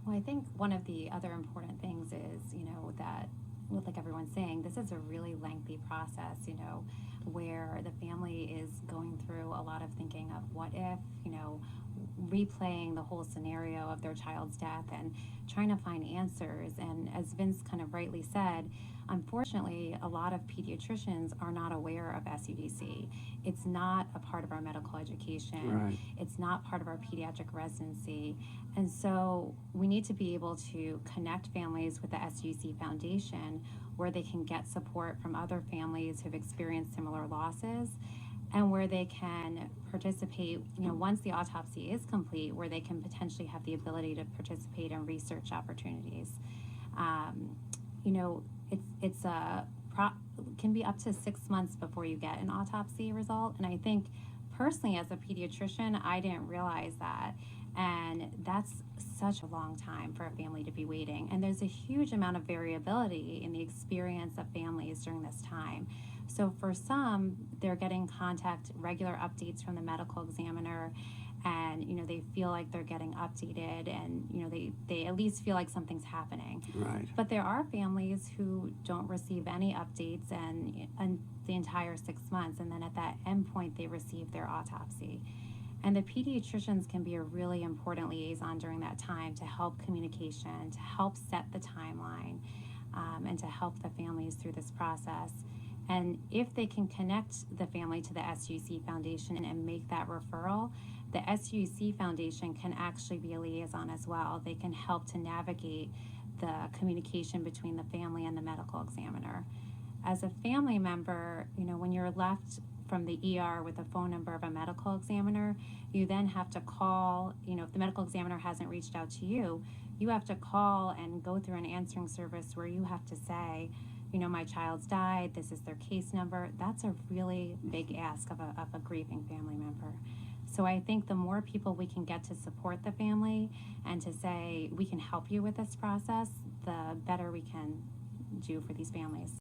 Well, I think one of the other important things is, that, well, like everyone's saying, this is a really lengthy process, where the family is going through a lot of thinking of what if, replaying the whole scenario of their child's death and trying to find answers. And as Vince kind of rightly said, unfortunately, a lot of pediatricians are not aware of SUDC. It's not a part of our medical education. Right. It's not part of our pediatric residency. And so we need to be able to connect families with the SUDC Foundation where they can get support from other families who've experienced similar losses, and where they can participate, once the autopsy is complete, where they can potentially have the ability to participate in research opportunities. Um, it's can be up to 6 months before you get an autopsy result, and I think personally as a pediatrician, I didn't realize that, and that's such a long time for a family to be waiting. And there's a huge amount of variability in the experience of families during this time. So for some, they're getting regular updates from the medical examiner, and they feel like they're getting updated, and they at least feel like something's happening. Right. But there are families who don't receive any updates and the entire 6 months, and then at that end point they receive their autopsy. And the pediatricians can be a really important liaison during that time to help communication, to help set the timeline, and to help the families through this process. And if they can connect the family to the SUDC Foundation and make that referral, the SUDC Foundation can actually be a liaison as well. They can help to navigate the communication between the family and the medical examiner. As a family member, when you're left from the ER with a phone number of a medical examiner, you then have to call, if the medical examiner hasn't reached out to you, you have to call and go through an answering service where you have to say, my child's died, this is their case number. That's a really big ask of a grieving family member. So I think the more people we can get to support the family and to say, we can help you with this process, the better we can do for these families.